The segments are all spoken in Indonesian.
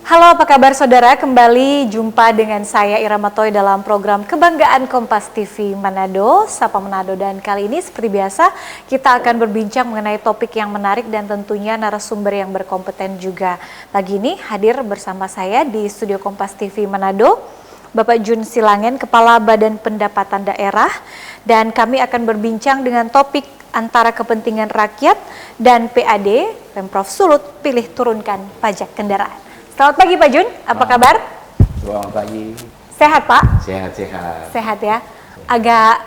Halo, apa kabar saudara? Kembali jumpa dengan saya Ira Matoy dalam program Kebanggaan Kompas TV Manado, Sapa Manado. Dan kali ini seperti biasa kita akan berbincang mengenai topik yang menarik dan tentunya narasumber yang berkompeten juga. Pagi ini hadir bersama saya di studio Kompas TV Manado, Bapak Jun Silangen, Kepala Badan Pendapatan Daerah. Dan kami akan berbincang dengan topik antara kepentingan rakyat dan PAD, Pemprov Sulut, pilih turunkan pajak kendaraan. Selamat pagi Pak Jun, apa kabar? Selamat pagi. Sehat Pak? Sehat-sehat. Sehat ya. Agak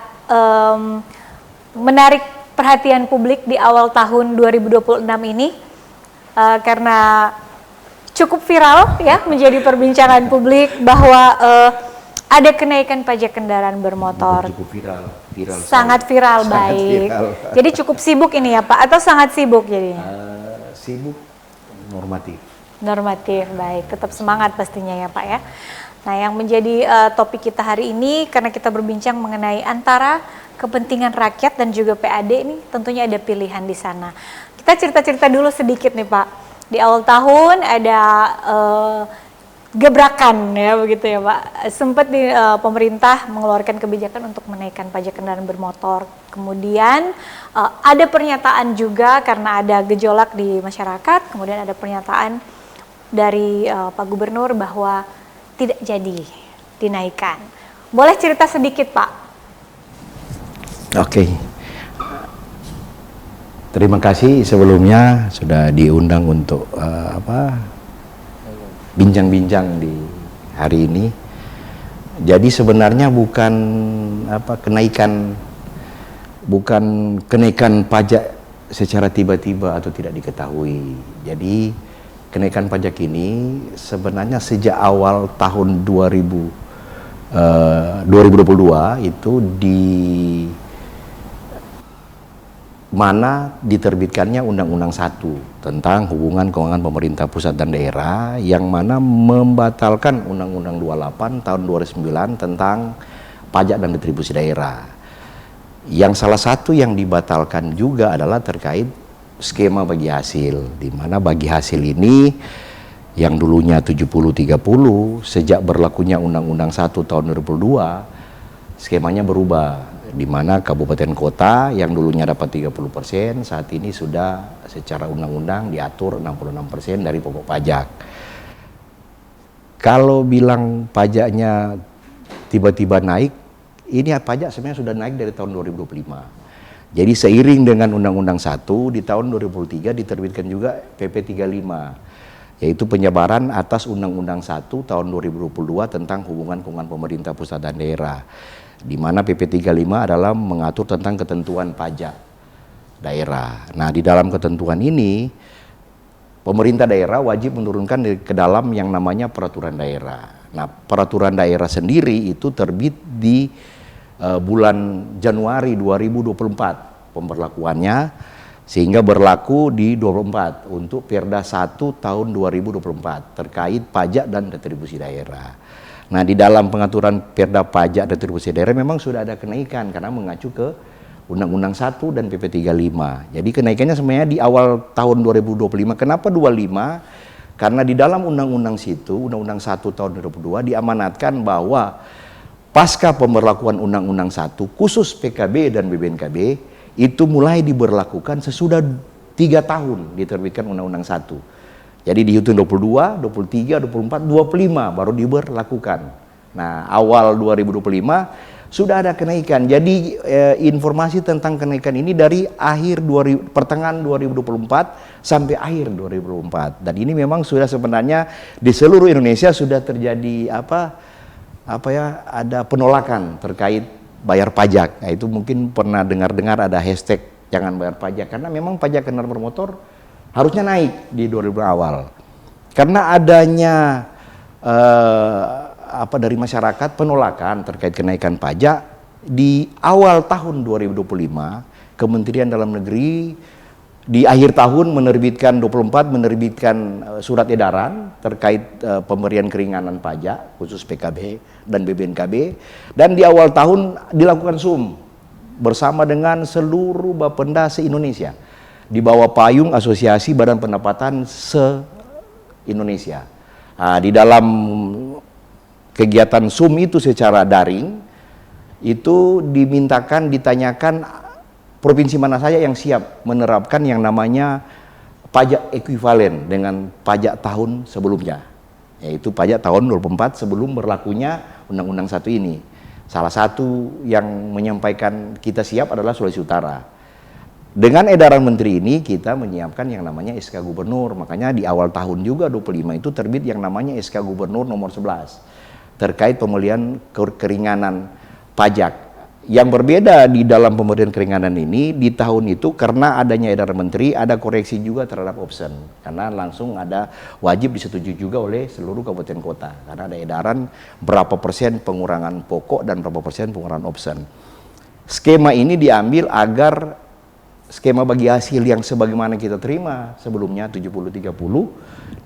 menarik perhatian publik di awal tahun 2026 ini karena cukup viral ya, menjadi perbincangan publik bahwa ada kenaikan pajak kendaraan bermotor. Cukup viral. Sangat viral, baik. Viral. Jadi cukup sibuk ini ya Pak, atau sangat sibuk jadinya? Sibuk normatif. Normatif, baik. Tetap semangat pastinya ya Pak ya. Nah, yang menjadi topik kita hari ini karena kita berbincang mengenai antara kepentingan rakyat dan juga PAD, ini tentunya ada pilihan di sana. Kita cerita-cerita dulu sedikit nih Pak. Di awal tahun ada gebrakan ya begitu ya Pak. Sempat pemerintah mengeluarkan kebijakan untuk menaikkan pajak kendaraan bermotor. Kemudian ada pernyataan juga karena ada gejolak di masyarakat, kemudian ada pernyataan dari Pak Gubernur bahwa tidak jadi dinaikkan. Boleh cerita sedikit Pak? Oke. Terima kasih sebelumnya sudah diundang untuk bincang-bincang di hari ini. Jadi sebenarnya bukan kenaikan pajak secara tiba-tiba atau tidak diketahui. Jadi kenaikan pajak ini sebenarnya sejak awal tahun 2022 itu di mana diterbitkannya Undang-Undang 1 tentang hubungan keuangan pemerintah pusat dan daerah, yang mana membatalkan Undang-Undang 28 tahun 2009 tentang pajak dan retribusi daerah. Yang salah satu yang dibatalkan juga adalah terkait skema bagi hasil, di mana bagi hasil ini yang dulunya 70-30, sejak berlakunya Undang-Undang 1 tahun 2002, skemanya berubah, di mana kabupaten kota yang dulunya dapat 30%, saat ini sudah secara undang-undang diatur 66% dari pokok pajak. Kalau bilang pajaknya tiba-tiba naik, ini pajak sebenarnya sudah naik dari tahun 2025. Jadi seiring dengan Undang-Undang 1 di tahun 2003 diterbitkan juga PP 35, yaitu penyebaran atas Undang-Undang 1 tahun 2022 tentang hubungan keuangan pemerintah pusat dan daerah, di mana PP 35 adalah mengatur tentang ketentuan pajak daerah. Nah, di dalam ketentuan ini pemerintah daerah wajib menurunkan ke dalam yang namanya peraturan daerah. Nah, peraturan daerah sendiri itu terbit di bulan Januari 2024 pemberlakuannya, sehingga berlaku di 24 untuk Perda 1 tahun 2024 terkait pajak dan retribusi daerah. Nah, di dalam pengaturan Perda pajak dan retribusi daerah memang sudah ada kenaikan karena mengacu ke Undang-Undang 1 dan PP 35. Jadi kenaikannya sebenarnya di awal tahun 2025. Kenapa 25? Karena di dalam undang-undang situ, Undang-Undang 1 tahun 2002 diamanatkan bahwa pasca pemberlakuan Undang-Undang 1 khusus PKB dan BBNKB itu mulai diberlakukan sesudah 3 tahun diterbitkan Undang-Undang 1. Jadi dihitung 22, 23, 24, 25 baru diberlakukan. Nah, awal 2025 sudah ada kenaikan. Jadi informasi tentang kenaikan ini dari pertengahan 2024 sampai akhir 2024. Dan ini memang sudah sebenarnya di seluruh Indonesia sudah terjadi ada penolakan terkait bayar pajak. Nah, itu mungkin pernah dengar ada hashtag jangan bayar pajak, karena memang pajak kendaraan bermotor harusnya naik di 2000 awal. Karena adanya dari masyarakat penolakan terkait kenaikan pajak di awal tahun 2025, Kementerian Dalam Negeri di akhir tahun menerbitkan surat edaran terkait pemberian keringanan pajak khusus PKB dan BBNKB, dan di awal tahun dilakukan SUM bersama dengan seluruh Bapenda se-Indonesia di bawah payung Asosiasi Badan Pendapatan se-Indonesia. Di dalam kegiatan Zoom itu secara daring, itu ditanyakan provinsi mana saja yang siap menerapkan yang namanya pajak ekuivalen dengan pajak tahun sebelumnya, yaitu pajak tahun 2024 sebelum berlakunya Undang-Undang 1 ini. Salah satu yang menyampaikan kita siap adalah Sulawesi Utara. Dengan edaran menteri ini kita menyiapkan yang namanya SK Gubernur. Makanya di awal tahun juga 25 itu terbit yang namanya SK Gubernur nomor 11 terkait pembelian keringanan pajak. Yang berbeda di dalam pemberian keringanan ini di tahun itu karena adanya edaran menteri ada koreksi juga terhadap option. Karena langsung ada wajib disetujui juga oleh seluruh kabupaten kota. Karena ada edaran berapa persen pengurangan pokok dan berapa persen pengurangan option. Skema ini diambil agar skema bagi hasil yang sebagaimana kita terima sebelumnya 70-30.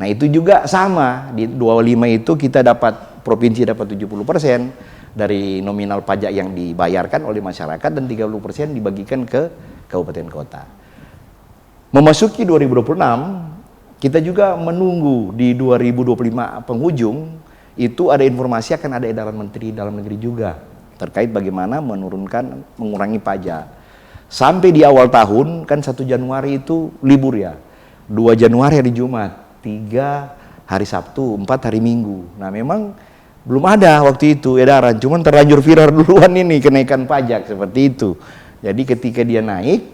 Nah itu juga sama, di 25 itu kita dapat, provinsi dapat 70% dari nominal pajak yang dibayarkan oleh masyarakat dan 30% dibagikan ke kabupaten kota. Memasuki 2026, kita juga menunggu di 2025 penghujung, itu ada informasi akan ada edaran Menteri Dalam Negeri juga terkait bagaimana mengurangi pajak. Sampai di awal tahun, kan 1 Januari itu libur ya. 2 Januari hari Jumat, 3 hari Sabtu, 4 hari Minggu. Nah memang belum ada waktu itu edaran, cuman terlanjur viral duluan ini kenaikan pajak seperti itu. Jadi ketika dia naik,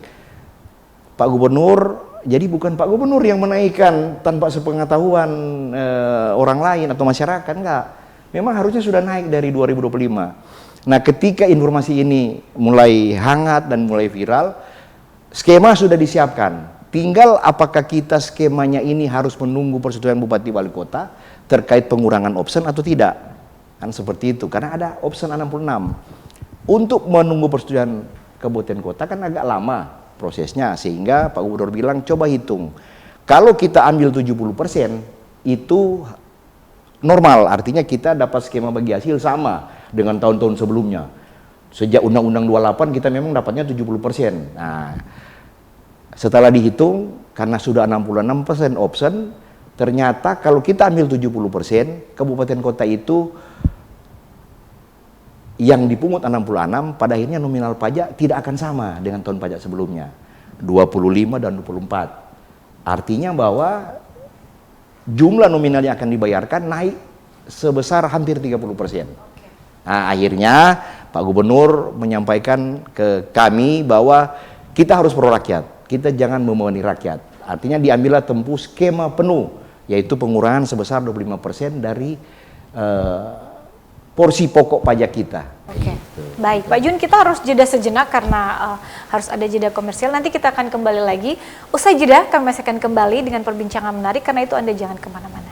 Pak Gubernur, jadi bukan Pak Gubernur yang menaikkan tanpa sepengetahuan orang lain atau masyarakat, enggak. Memang harusnya sudah naik dari 2025. Nah ketika informasi ini mulai hangat dan mulai viral, skema sudah disiapkan. Tinggal apakah kita skemanya ini harus menunggu persetujuan Bupati Wali Kota terkait pengurangan option atau tidak. Kan seperti itu, karena ada option 66. Untuk menunggu persetujuan kabupaten kota kan agak lama prosesnya, sehingga Pak Gubernur bilang coba hitung. Kalau kita ambil 70% itu normal, artinya kita dapat skema bagi hasil sama dengan tahun-tahun sebelumnya. Sejak Undang-Undang 28 kita memang dapatnya 70%. Nah, setelah dihitung karena sudah 66% option, ternyata kalau kita ambil 70%, kabupaten kota itu yang dipungut 66, pada akhirnya nominal pajak tidak akan sama dengan tahun pajak sebelumnya, 25 dan 24. Artinya bahwa jumlah nominal yang akan dibayarkan naik sebesar hampir 30%. Nah, akhirnya Pak Gubernur menyampaikan ke kami bahwa kita harus pro rakyat, kita jangan membebani rakyat. Artinya diambillah tempuh skema penuh, yaitu pengurangan sebesar 25% dari porsi pokok pajak kita. Oke, baik Pak Jun, kita harus jeda sejenak karena harus ada jeda komersial. Nanti kita akan kembali lagi. Usai jeda kami masih akan kembali dengan perbincangan menarik, karena itu Anda jangan kemana-mana.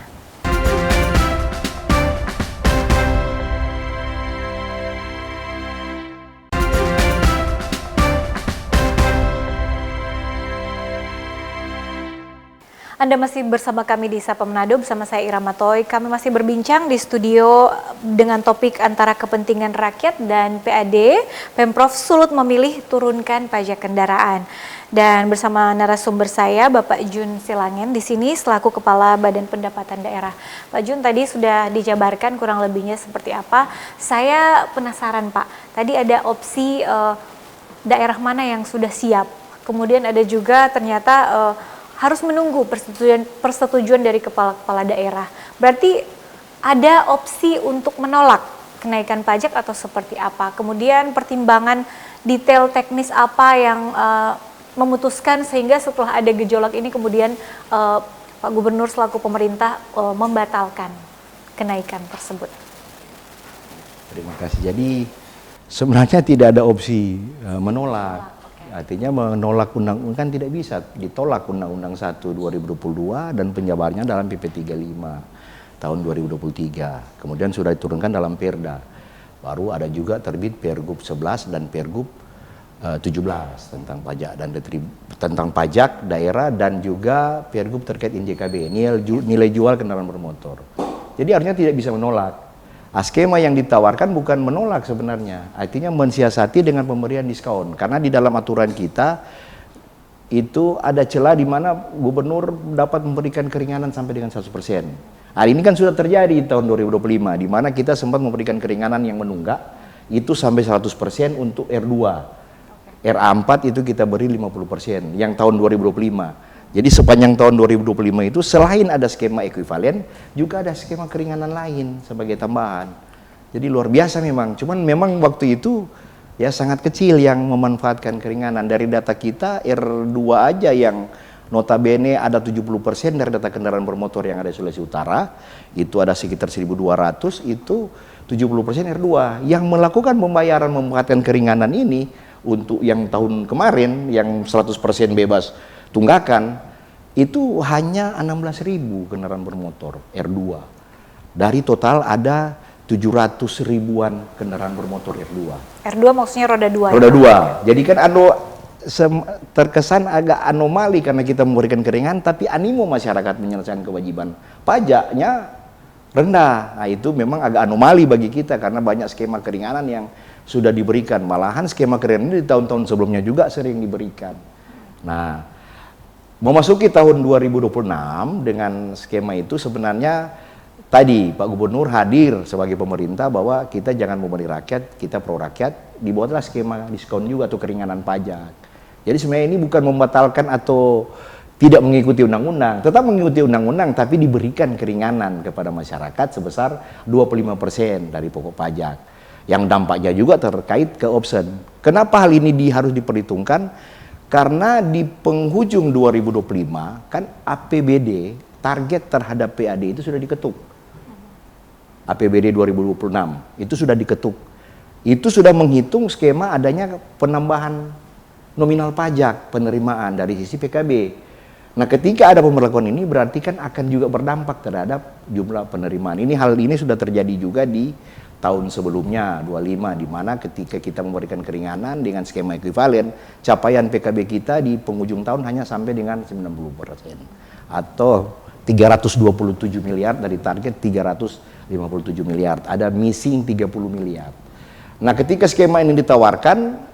Anda masih bersama kami di Sapa Manado bersama saya Ira Matoy. Kami masih berbincang di studio dengan topik antara kepentingan rakyat dan PAD. Pemprov Sulut memilih turunkan pajak kendaraan. Dan bersama narasumber saya Bapak Jun Silangen di sini selaku Kepala Badan Pendapatan Daerah. Pak Jun, tadi sudah dijabarkan kurang lebihnya seperti apa. Saya penasaran Pak, tadi ada opsi daerah mana yang sudah siap. Kemudian ada juga ternyata harus menunggu persetujuan dari kepala daerah. Berarti ada opsi untuk menolak kenaikan pajak atau seperti apa? Kemudian pertimbangan detail teknis apa yang memutuskan sehingga setelah ada gejolak ini kemudian Pak Gubernur selaku pemerintah membatalkan kenaikan tersebut? Terima kasih. Jadi sebenarnya tidak ada opsi menolak. Artinya menolak undang-undang kan tidak bisa, ditolak Undang-Undang 1 2022 dan penjabarannya dalam PP 35 tahun 2023. Kemudian sudah diturunkan dalam Perda. Baru ada juga terbit Pergub 11 dan Pergub 17 tentang pajak dan tentang pajak daerah, dan juga Pergub terkait NJKB, nilai jual kendaraan bermotor. Jadi artinya tidak bisa menolak. Skema yang ditawarkan bukan menolak sebenarnya, artinya mensiasati dengan pemberian diskon. Karena di dalam aturan kita itu ada celah di mana gubernur dapat memberikan keringanan sampai dengan 100%. Hari ini kan sudah terjadi di tahun 2025, di mana kita sempat memberikan keringanan yang menunggak, itu sampai 100% untuk R2. RA4 itu kita beri 50%, yang tahun 2025. Jadi sepanjang tahun 2025 itu selain ada skema ekuivalen, juga ada skema keringanan lain sebagai tambahan. Jadi luar biasa memang, cuman memang waktu itu ya sangat kecil yang memanfaatkan keringanan. Dari data kita R2 aja yang notabene ada 70% dari data kendaraan bermotor yang ada di Sulawesi Utara, itu ada sekitar 1.200, itu 70% R2. Yang melakukan pembayaran memanfaatkan keringanan ini untuk yang tahun kemarin yang 100% bebas tunggakan, itu hanya 16.000 kendaraan bermotor R2. Dari total ada 700 ribuan kendaraan bermotor R2. R2 maksudnya roda 2. Roda 2. Jadi kan terkesan agak anomali karena kita memberikan keringanan, tapi animo masyarakat menyelesaikan kewajiban pajaknya rendah. Nah itu memang agak anomali bagi kita karena banyak skema keringanan yang sudah diberikan. Malahan skema keringanan ini di tahun-tahun sebelumnya juga sering diberikan. Nah, memasuki tahun 2026 dengan skema itu sebenarnya tadi Pak Gubernur hadir sebagai pemerintah bahwa kita jangan memberi rakyat, kita pro rakyat, dibuatlah skema diskon juga atau keringanan pajak. Jadi sebenarnya ini bukan membatalkan atau tidak mengikuti undang-undang, tetap mengikuti undang-undang tapi diberikan keringanan kepada masyarakat sebesar 25% dari pokok pajak. Yang dampaknya juga terkait ke option. Kenapa hal ini harus diperhitungkan? Karena di penghujung 2025 kan APBD target terhadap PAD itu sudah diketuk. APBD 2026 itu sudah diketuk. Itu sudah menghitung skema adanya penambahan nominal pajak penerimaan dari sisi PKB. Nah, ketika ada pemberlakuan ini berarti kan akan juga berdampak terhadap jumlah penerimaan. Hal ini sudah terjadi juga di tahun sebelumnya 25, di mana ketika kita memberikan keringanan dengan skema ekuivalen, capaian PKB kita di penghujung tahun hanya sampai dengan 90% atau 327 miliar dari target 357 miliar. Ada missing 30 miliar. Nah, ketika skema ini ditawarkan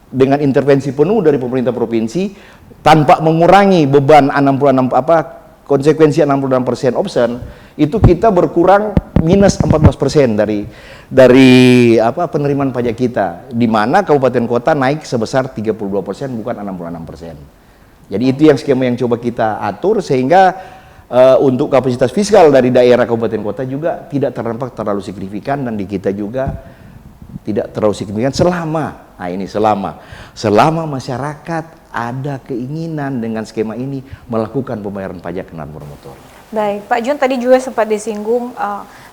dengan intervensi penuh dari pemerintah provinsi tanpa mengurangi beban 66 konsekuensi 66% option, itu kita berkurang minus 14% dari penerimaan pajak kita, di mana kabupaten kota naik sebesar 32% bukan 66%. Jadi itu yang skema yang coba kita atur sehingga untuk kapasitas fiskal dari daerah kabupaten kota juga tidak terdampak terlalu signifikan, dan di kita juga tidak terlalu signifikan selama masyarakat ada keinginan dengan skema ini melakukan pembayaran pajak kendaraan bermotor. Baik, Pak Jun tadi juga sempat disinggung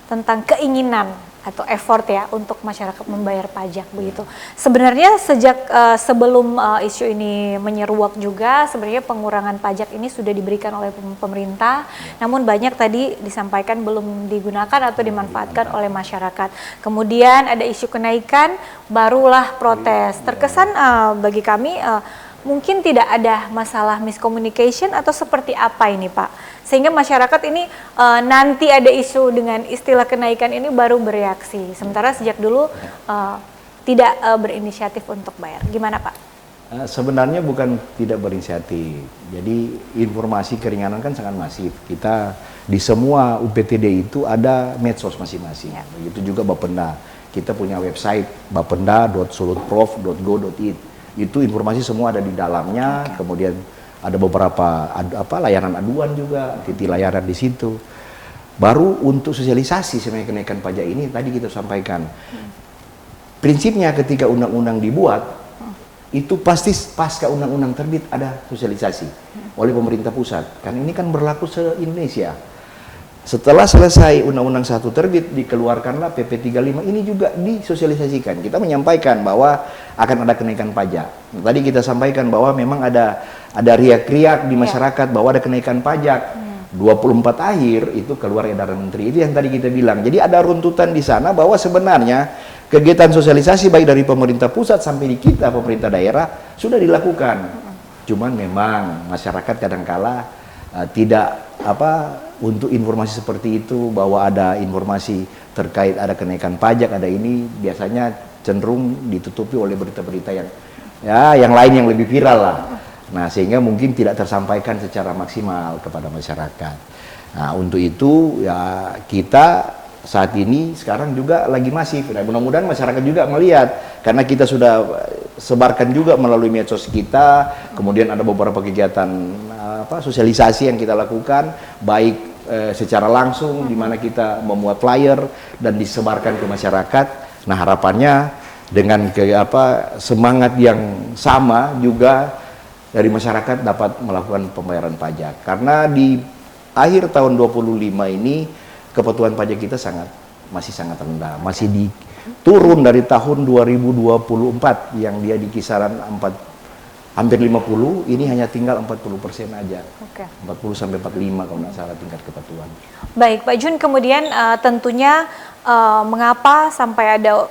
tentang keinginan atau effort ya untuk masyarakat membayar pajak begitu. Sebenarnya sejak sebelum isu ini menyeruak juga sebenarnya pengurangan pajak ini sudah diberikan oleh pemerintah, namun banyak tadi disampaikan belum digunakan atau dimanfaatkan oleh masyarakat. Kemudian ada isu kenaikan, barulah protes. Terkesan bagi kami mungkin tidak ada masalah miscommunication atau seperti apa ini Pak? Sehingga masyarakat ini nanti ada isu dengan istilah kenaikan ini baru bereaksi. Sementara sejak dulu tidak berinisiatif untuk bayar. Gimana Pak? Sebenarnya bukan tidak berinisiatif. Jadi informasi keringanan kan sangat masif. Kita di semua UPTD itu ada medsos masing-masing. Ya. Begitu juga Bapenda. Kita punya website bapenda.sulutprof.go.id. Itu informasi semua ada di dalamnya. Okay. Kemudian ada beberapa layanan aduan juga, titik layanan di situ. Baru untuk sosialisasi sebenarnya kenaikan pajak ini tadi kita sampaikan. Prinsipnya ketika undang-undang dibuat, itu pasti pasca undang-undang terbit ada sosialisasi oleh pemerintah pusat. Kan ini kan berlaku se-Indonesia. Setelah selesai Undang-Undang 1 terbit, dikeluarkanlah PP 35, ini juga disosialisasikan. Kita menyampaikan bahwa akan ada kenaikan pajak. Tadi kita sampaikan bahwa memang ada riak-riak di masyarakat bahwa ada kenaikan pajak. 24 akhir itu keluar edaran menteri, itu yang tadi kita bilang. Jadi ada runtutan di sana bahwa sebenarnya kegiatan sosialisasi baik dari pemerintah pusat sampai di kita, pemerintah daerah, sudah dilakukan. Cuman memang masyarakat kadangkala tidak untuk informasi seperti itu, bahwa ada informasi terkait ada kenaikan pajak, ada ini biasanya cenderung ditutupi oleh berita-berita yang lain yang lebih viral lah. Nah, sehingga mungkin tidak tersampaikan secara maksimal kepada masyarakat. Nah, untuk itu ya kita saat ini sekarang juga lagi masif. Nah, mudah-mudahan masyarakat juga melihat karena kita sudah sebarkan juga melalui medsos kita, kemudian ada beberapa kegiatan sosialisasi yang kita lakukan baik secara langsung di mana kita memuat flyer dan disebarkan ke masyarakat. Nah, harapannya dengan semangat yang sama juga dari masyarakat dapat melakukan pembayaran pajak. Karena di akhir tahun 25 ini kepatuhan pajak kita masih sangat rendah, masih turun dari tahun 2024 yang dia di kisaran hampir 50, ini hanya tinggal 40% aja. 40 sampai 45 kalau nggak salah tingkat kepatuhan. Baik, Pak Jun, kemudian tentunya mengapa sampai ada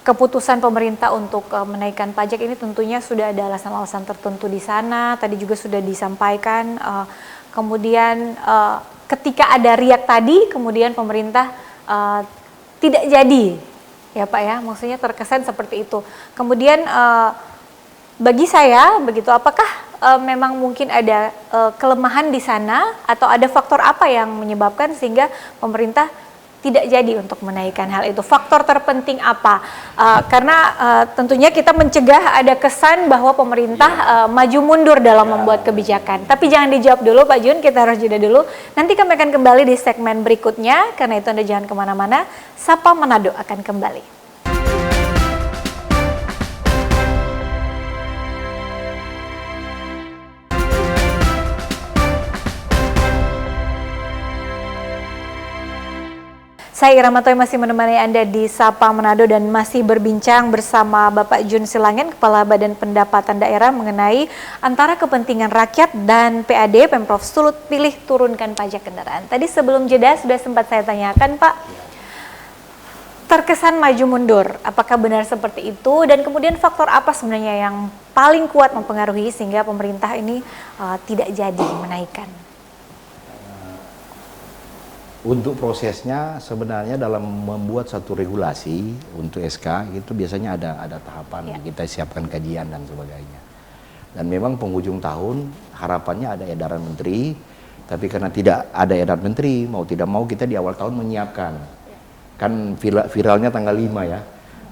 keputusan pemerintah untuk menaikkan pajak ini, tentunya sudah ada alasan-alasan tertentu di sana, tadi juga sudah disampaikan. Kemudian ketika ada riak tadi, kemudian pemerintah tidak jadi, ya Pak ya, maksudnya terkesan seperti itu. Kemudian bagi saya begitu, apakah memang mungkin ada kelemahan di sana atau ada faktor apa yang menyebabkan sehingga pemerintah tidak jadi untuk menaikkan hal itu? Faktor terpenting apa? Karena tentunya kita mencegah ada kesan bahwa pemerintah maju mundur dalam membuat kebijakan. Tapi jangan dijawab dulu Pak Jun, kita harus jeda dulu. Nanti kami akan kembali di segmen berikutnya, karena itu Anda jangan kemana-mana. Sapa Manado akan kembali. Saya Ira Matoy masih menemani Anda di Sapa Manado dan masih berbincang bersama Bapak Jun Silangen, Kepala Badan Pendapatan Daerah, mengenai antara kepentingan rakyat dan PAD Pemprov Sulut pilih turunkan pajak kendaraan. Tadi sebelum jeda sudah sempat saya tanyakan Pak, terkesan maju mundur, apakah benar seperti itu? Dan kemudian faktor apa sebenarnya yang paling kuat mempengaruhi sehingga pemerintah ini tidak jadi menaikkan? Untuk prosesnya sebenarnya dalam membuat satu regulasi untuk SK itu biasanya ada tahapan, kita siapkan kajian dan sebagainya. Dan memang penghujung tahun harapannya ada edaran menteri, tapi karena tidak ada edaran menteri, mau tidak mau kita di awal tahun menyiapkan. Kan viralnya tanggal 5 ya,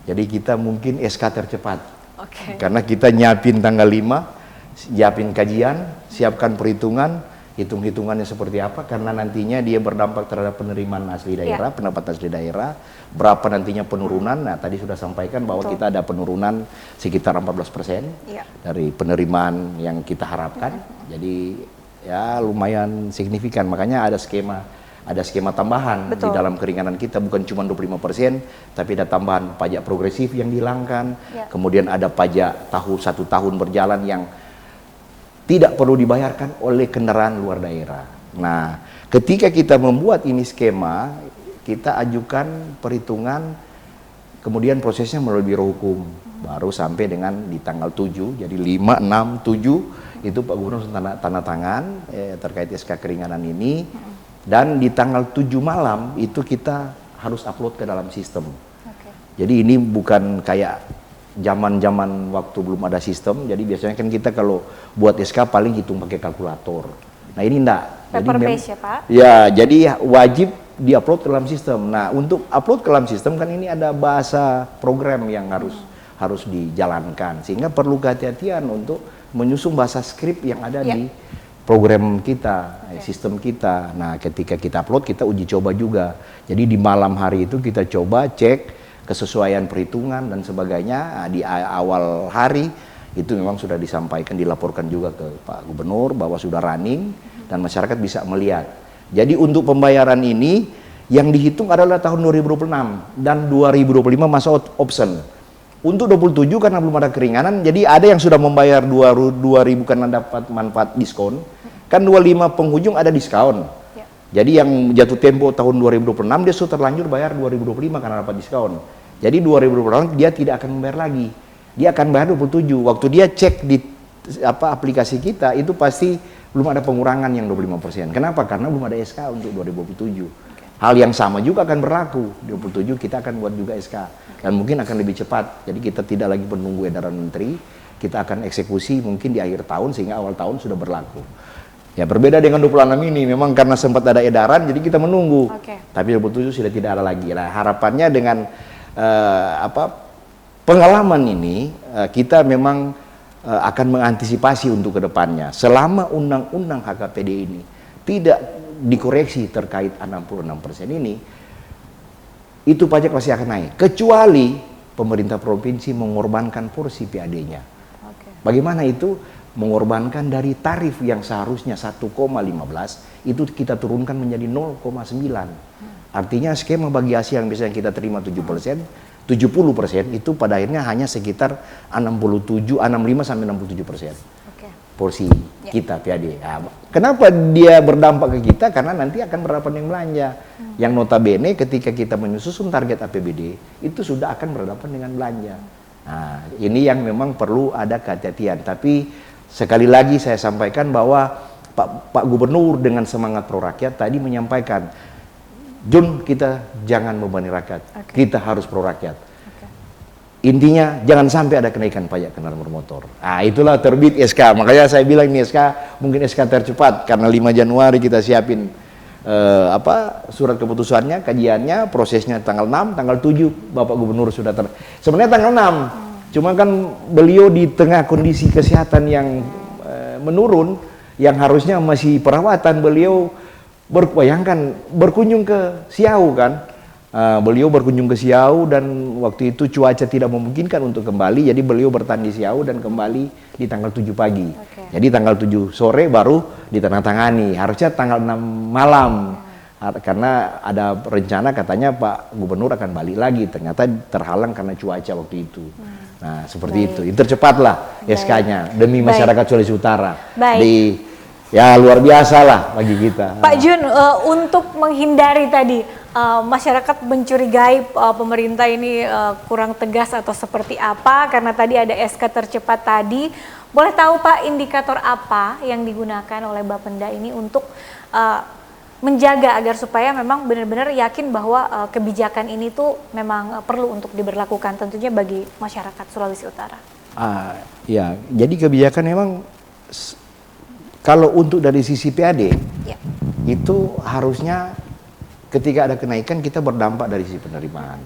jadi kita mungkin SK tercepat. Karena kita nyiapin tanggal 5, nyiapin kajian, siapkan perhitungan, hitung-hitungannya seperti apa, karena nantinya dia berdampak terhadap penerimaan asli daerah, pendapatan asli daerah, berapa nantinya penurunan. Nah, tadi sudah sampaikan bahwa kita ada penurunan sekitar 14% dari penerimaan yang kita harapkan. Jadi ya lumayan signifikan, makanya ada skema tambahan di dalam keringanan kita, bukan cuma 25%, tapi ada tambahan pajak progresif yang dihilangkan, kemudian ada pajak 1 tahun berjalan yang tidak perlu dibayarkan oleh kendaraan luar daerah. Nah, ketika kita membuat ini skema, kita ajukan perhitungan, kemudian prosesnya melalui Biro Hukum, baru sampai dengan di tanggal 7, jadi 5, 6, 7, itu Pak Gubernur tanda tangan terkait SK keringanan ini, dan di tanggal 7 malam itu kita harus upload ke dalam sistem. Jadi ini bukan kayak zaman waktu belum ada sistem, jadi biasanya kan kita kalau buat SK paling hitung pakai kalkulator. Nah ini enggak. Paper base ya Pak? Ya, jadi wajib diupload ke dalam sistem. Nah untuk upload ke dalam sistem kan ini ada bahasa program yang harus dijalankan, sehingga perlu kehati-hatian untuk menyusun bahasa skrip yang ada di program kita, sistem kita. Nah ketika kita upload kita uji coba juga. Jadi di malam hari itu kita coba cek kesesuaian perhitungan dan sebagainya. Di awal hari itu memang sudah disampaikan, dilaporkan juga ke Pak Gubernur bahwa sudah running dan masyarakat bisa melihat. Jadi untuk pembayaran ini yang dihitung adalah tahun 2026 dan 2025 masa option. Untuk 27 karena belum ada keringanan, jadi ada yang sudah membayar 2.000 karena dapat manfaat diskon. Kan 25 penghujung ada diskon. Jadi yang jatuh tempo tahun 2026 dia sudah terlanjur bayar 2025 karena dapat diskon. Jadi 2026 dia tidak akan membayar lagi. Dia akan bayar 27. Waktu dia cek di aplikasi kita itu pasti belum ada pengurangan yang 25%. Kenapa? Karena belum ada SK untuk 2027. Hal yang sama juga akan berlaku. 27 kita akan buat juga SK. Dan mungkin akan lebih cepat. Jadi kita tidak lagi menunggu edaran menteri. Kita akan eksekusi mungkin di akhir tahun sehingga awal tahun sudah berlaku. Ya berbeda dengan 26 ini, memang karena sempat ada edaran, jadi kita menunggu. Tapi 27 sudah tidak ada lagi. Nah, harapannya dengan pengalaman ini, kita memang akan mengantisipasi untuk kedepannya. Selama undang-undang HKPD ini tidak dikoreksi terkait 66% ini, itu pajak pasti akan naik. Kecuali pemerintah provinsi mengorbankan porsi PAD-nya. Bagaimana itu? Mengorbankan dari tarif yang seharusnya 1,15 itu kita turunkan menjadi 0,9. Artinya skema bagi Asia yang biasanya kita terima 70%, itu pada akhirnya hanya sekitar 65 sampai 67% porsi kita PAD. Nah, kenapa dia berdampak ke kita? Karena nanti akan berdampak dengan belanja. Yang notabene ketika kita menyusun target APBD itu sudah akan berdampak dengan belanja. Nah, ini yang memang perlu ada kehati-hatian. Tapi sekali lagi saya sampaikan bahwa Pak Gubernur dengan semangat pro rakyat tadi menyampaikan, Jun, kita jangan membebani rakyat, kita harus pro rakyat. Intinya jangan sampai ada kenaikan pajak kendaraan bermotor. Nah, itulah terbit SK. Makanya saya bilang ini SK mungkin SK tercepat karena 5 Januari kita siapin surat keputusannya, kajiannya, prosesnya tanggal 6, tanggal 7 Bapak Gubernur sudah sebenarnya tanggal 6. Cuma kan beliau di tengah kondisi kesehatan yang menurun, yang harusnya masih perawatan, beliau berkunjung ke Siau kan. Beliau berkunjung ke Siau dan waktu itu cuaca tidak memungkinkan untuk kembali, jadi beliau bertahan di Siau dan kembali di tanggal 7 pagi. Jadi tanggal 7 sore baru ditandatangani, harusnya tanggal 6 malam. Karena ada rencana katanya Pak Gubernur akan balik lagi, ternyata terhalang karena cuaca waktu itu. Nah, seperti itu. Intercepatlah SK-nya demi masyarakat Sulawesi Utara. Ya luar biasa lah bagi kita. Pak Jun, untuk menghindari tadi masyarakat mencurigai pemerintah ini kurang tegas atau seperti apa, karena tadi ada SK tercepat tadi, boleh tahu Pak indikator apa yang digunakan oleh Bapenda ini untuk menjaga agar supaya memang benar-benar yakin bahwa kebijakan ini tuh memang perlu untuk diberlakukan tentunya bagi masyarakat Sulawesi Utara. Ya, jadi kebijakan memang kalau untuk dari sisi PAD itu harusnya ketika ada kenaikan kita berdampak dari sisi penerimaan.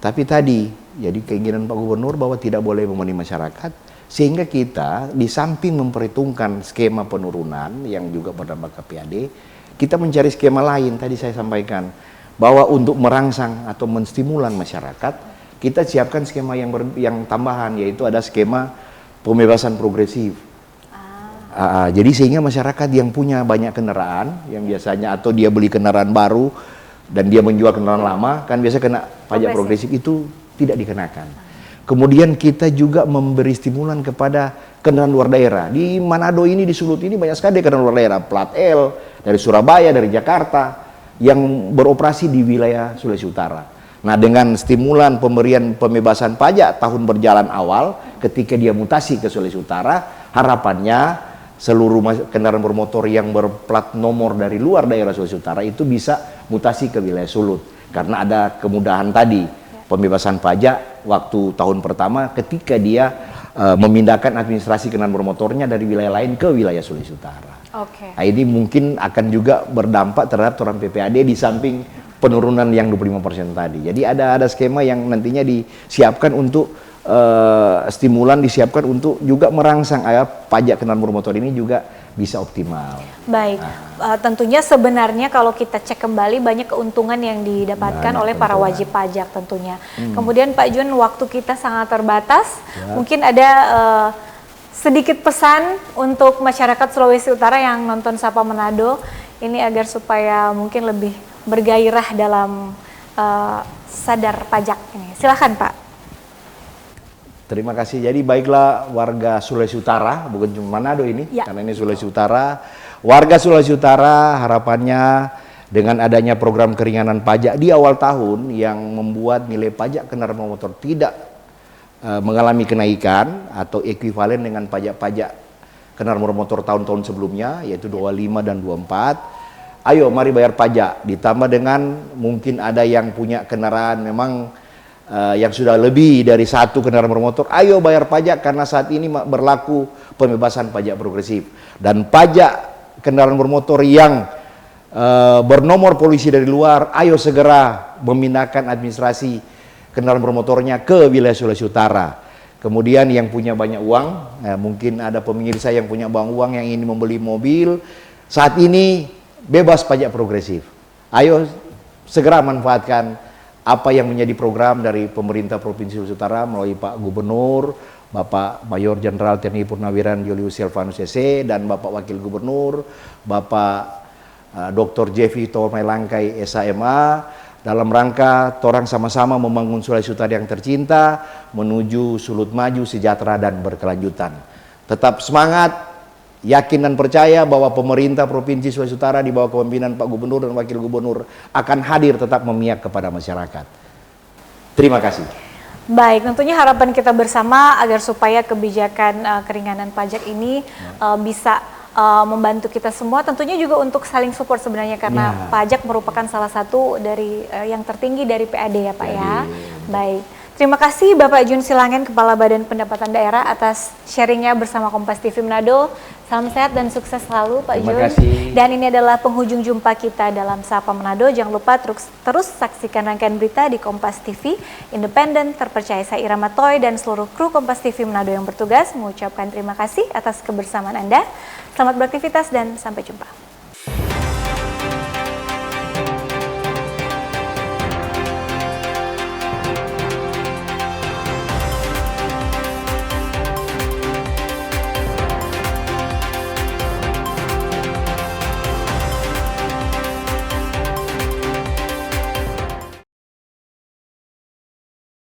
Tapi tadi jadi keinginan Pak Gubernur bahwa tidak boleh membebani masyarakat, sehingga kita di samping memperhitungkan skema penurunan yang juga berdampak ke PAD, kita mencari skema lain. Tadi saya sampaikan bahwa untuk merangsang atau menstimulan masyarakat, kita siapkan skema yang tambahan, yaitu ada skema pembebasan progresif. Jadi sehingga masyarakat yang punya banyak kendaraan, yang biasanya atau dia beli kendaraan baru dan dia menjual kendaraan lama, kan biasa kena pajak progresif, itu tidak dikenakan. Kemudian kita juga memberi stimulan kepada kendaraan luar daerah. Di Manado ini, di Sulut ini banyak sekali kendaraan luar daerah, plat L, dari Surabaya, dari Jakarta, yang beroperasi di wilayah Sulawesi Utara. Nah, dengan stimulan pemberian pembebasan pajak tahun berjalan awal, ketika dia mutasi ke Sulawesi Utara, harapannya seluruh kendaraan bermotor yang berplat nomor dari luar daerah Sulawesi Utara itu bisa mutasi ke wilayah Sulut. Karena ada kemudahan tadi, pembebasan pajak waktu tahun pertama ketika dia memindahkan administrasi kendaraan bermotornya dari wilayah lain ke wilayah Sulawesi Utara. Nah, ini mungkin akan juga berdampak terhadap toran PPAD di samping penurunan yang 25% tadi. Jadi ada skema yang nantinya disiapkan untuk stimulan, disiapkan untuk juga merangsang pajak kendaraan bermotor ini juga bisa optimal. Baik, tentunya sebenarnya kalau kita cek kembali banyak keuntungan yang didapatkan oleh para wajib pajak tentunya. Kemudian Pak Jun, waktu kita sangat terbatas, mungkin ada sedikit pesan untuk masyarakat Sulawesi Utara yang nonton Sapa Manado ini agar supaya mungkin lebih bergairah dalam sadar pajak ini. Silakan Pak. Terima kasih. Jadi baiklah warga Sulawesi Utara, bukan cuma Manado ini, karena ini Sulawesi Utara. Warga Sulawesi Utara harapannya dengan adanya program keringanan pajak di awal tahun yang membuat nilai pajak kendaraan bermotor tidak mengalami kenaikan atau ekuivalen dengan pajak-pajak kendaraan bermotor tahun-tahun sebelumnya, yaitu 25 dan 24. Ayo mari bayar pajak, ditambah dengan mungkin ada yang punya kendaraan memang yang sudah lebih dari satu kendaraan bermotor, ayo bayar pajak karena saat ini berlaku pembebasan pajak progresif. Dan pajak kendaraan bermotor yang bernomor polisi dari luar, ayo segera memindahkan administrasi kendaraan bermotornya ke wilayah Sulawesi Utara. Kemudian yang punya banyak uang, mungkin ada pemirsa yang punya banyak uang yang ingin membeli mobil, saat ini bebas pajak progresif. Ayo segera manfaatkan apa yang menjadi program dari pemerintah Provinsi Sulawesi Utara melalui Pak Gubernur, Bapak Mayor Jenderal TNI Purnawiran Julius Silvanus SC, dan Bapak Wakil Gubernur, Bapak Dr. Jeffy Tormai Langkai SAMA, dalam rangka torang sama-sama membangun Sulawesi Utara yang tercinta menuju Sulut maju, sejahtera dan berkelanjutan. Tetap semangat, yakin dan percaya bahwa pemerintah Provinsi Sulawesi Utara di bawah kepemimpinan Pak Gubernur dan Wakil Gubernur akan hadir tetap memihak kepada masyarakat. Terima kasih. Baik, tentunya harapan kita bersama agar supaya kebijakan keringanan pajak ini bisa membantu kita semua, tentunya juga untuk saling support sebenarnya, karena pajak merupakan salah satu dari yang tertinggi dari PAD ya Pak ya. Baik, terima kasih Bapak Jun Silangen, Kepala Badan Pendapatan Daerah, atas sharingnya bersama Kompas TV Manado. Salam sehat dan sukses selalu Pak Jun. Terima kasih. Dan ini adalah penghujung jumpa kita dalam Sapa Manado. Jangan lupa terus saksikan rangkaian berita di Kompas TV, independen, terpercaya. Saya Ira Matoy dan seluruh kru Kompas TV Manado yang bertugas mengucapkan terima kasih atas kebersamaan Anda. Selamat beraktivitas dan sampai jumpa.